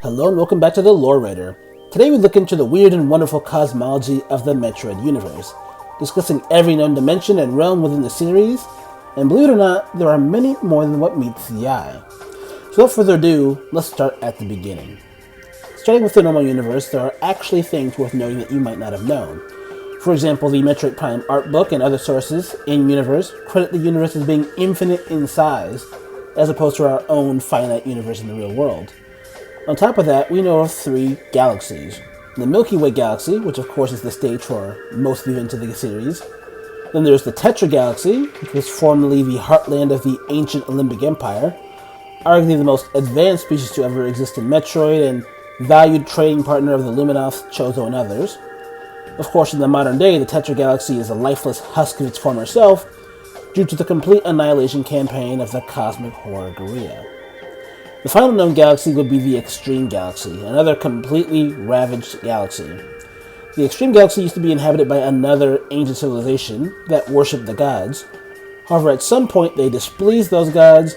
Hello and welcome back to the Lore Writer. Today we look into the weird and wonderful cosmology of the Metroid universe, discussing every known dimension and realm within the series, and believe it or not, there are many more than what meets the eye. So without further ado, let's start at the beginning. Starting with the normal universe, there are actually things worth noting that you might not have known. For example, the Metroid Prime art book and other sources in-universe credit the universe as being infinite in size, as opposed to our own finite universe in the real world. On top of that, we know of 3 galaxies. The Milky Way galaxy, which of course is the stage for most of the events of the series. Then there's the Tetra galaxy, which was formerly the heartland of the ancient Olympic Empire, arguably the most advanced species to ever exist in Metroid and valued trading partner of the Luminoth, Chozo, and others. Of course, in the modern day, the Tetra galaxy is a lifeless husk of its former self, due to the complete annihilation campaign of the cosmic horror Guerrilla. The final known galaxy would be the Extreme Galaxy, another completely ravaged galaxy. The Extreme Galaxy used to be inhabited by another ancient civilization that worshipped the gods. However, at some point they displeased those gods,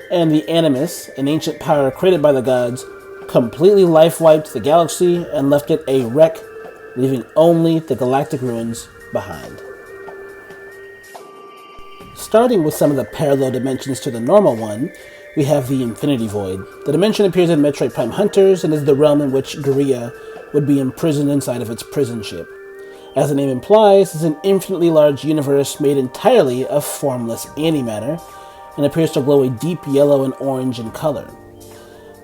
and the Animus, an ancient power created by the gods, completely life-wiped the galaxy and left it a wreck, leaving only the galactic ruins behind. Starting with some of the parallel dimensions to the normal one, we have the Infinity Void. The dimension appears in Metroid Prime Hunters and is the realm in which Guerrilla would be imprisoned inside of its prison ship. As the name implies, it's an infinitely large universe made entirely of formless antimatter and appears to glow a deep yellow and orange in color.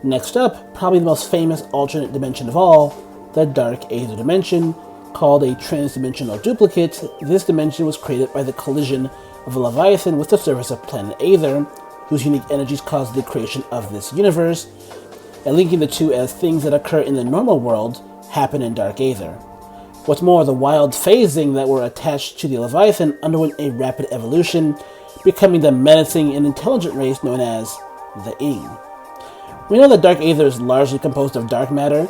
Next up, probably the most famous alternate dimension of all, the Dark Aether dimension. Called a trans-dimensional duplicate, this dimension was created by the collision of a Leviathan with the surface of planet Aether, whose unique energies caused the creation of this universe, and linking the two as things that occur in the normal world happen in Dark Aether. What's more, the wild phasing that were attached to the Leviathan underwent a rapid evolution, becoming the menacing and intelligent race known as the Ing. We know that Dark Aether is largely composed of dark matter,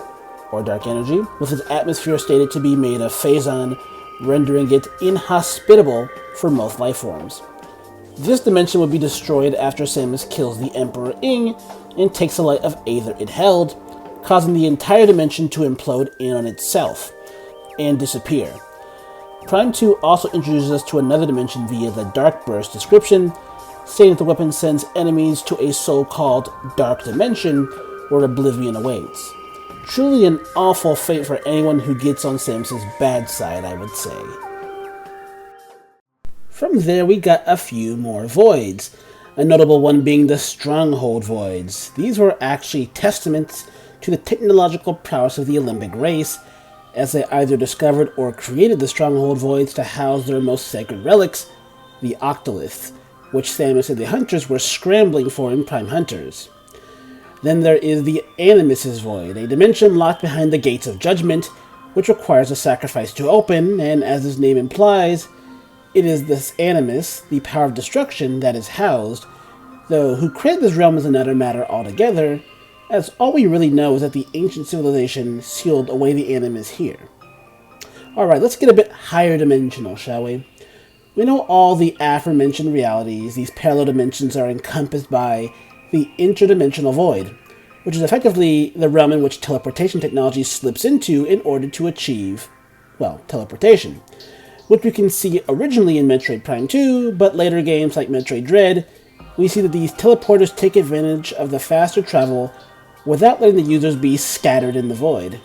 or dark energy, with its atmosphere stated to be made of phazon, rendering it inhospitable for most life forms. This dimension would be destroyed after Samus kills the Emperor Ing and takes the light of Aether it held, causing the entire dimension to implode in on itself and disappear. Prime 2 also introduces us to another dimension via the Dark Burst description, stating that the weapon sends enemies to a so-called Dark Dimension where oblivion awaits. Truly an awful fate for anyone who gets on Samus's bad side, I would say. From there, we got a few more voids, a notable one being the Stronghold voids. These were actually testaments to the technological prowess of the Olympic race, as they either discovered or created the Stronghold voids to house their most sacred relics, the Octoliths, which Samus and the Hunters were scrambling for in Prime Hunters. Then there is the Animus' void, a dimension locked behind the Gates of Judgment, which requires a sacrifice to open, and as its name implies, it is this Animus, the power of destruction, that is housed, though who created this realm is another matter altogether, as all we really know is that the ancient civilization sealed away the Animus here. Alright, let's get a bit higher dimensional, shall we? We know all the aforementioned realities. These parallel dimensions are encompassed by the interdimensional void, which is effectively the realm in which teleportation technology slips into in order to achieve, well, teleportation, which we can see originally in Metroid Prime 2, but later games like Metroid Dread, we see that these teleporters take advantage of the faster travel without letting the users be scattered in the void.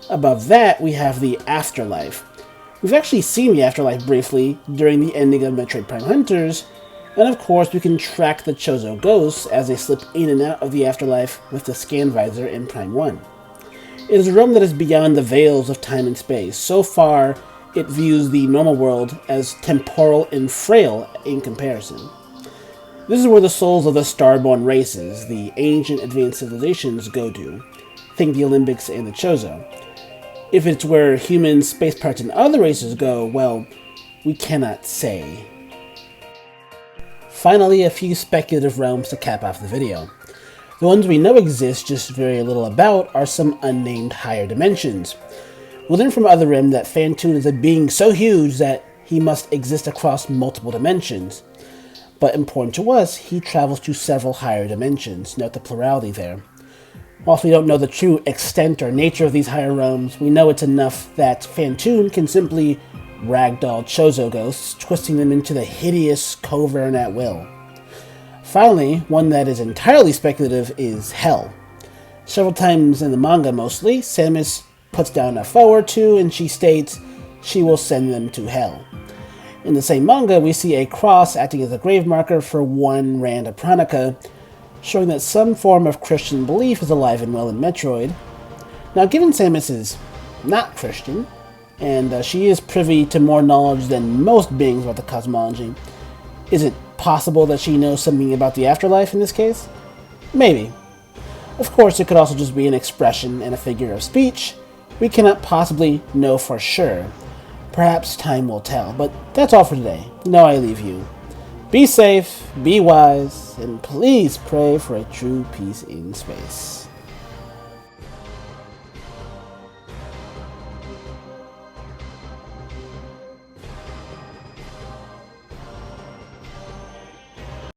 Above that, we have the afterlife. We've actually seen the afterlife briefly during the ending of Metroid Prime Hunters, and of course we can track the Chozo ghosts as they slip in and out of the afterlife with the scan visor in Prime 1. It is a realm that is beyond the veils of time and space. So far, it views the normal world as temporal and frail in comparison. This is where the souls of the starborn races, the ancient advanced civilizations, go to. Think the Olympics and the Chozo. If it's where humans, space pirates, and other races go, well, we cannot say. Finally, a few speculative realms to cap off the video. The ones we know exist, just very little about, are some unnamed higher dimensions. We'll learn from other Rim that Phantoon is a being so huge that he must exist across multiple dimensions. But important to us, he travels to several higher dimensions. Note the plurality there. Whilst we don't know the true extent or nature of these higher realms, we know it's enough that Phantoon can simply ragdoll Chozo ghosts, twisting them into the hideous Covern at will. Finally, one that is entirely speculative is Hell. Several times in the manga mostly, Samus puts down a foe or two and she states she will send them to Hell. In the same manga, we see a cross acting as a grave marker for one Rand Apranica, showing that some form of Christian belief is alive and well in Metroid. Now, given Samus is not Christian, and she is privy to more knowledge than most beings about the cosmology, is it possible that she knows something about the afterlife in this case? Maybe. Of course, it could also just be an expression and a figure of speech. We cannot possibly know for sure. Perhaps time will tell, but that's all for today. Now I leave you. Be safe, be wise, and please pray for a true peace in space.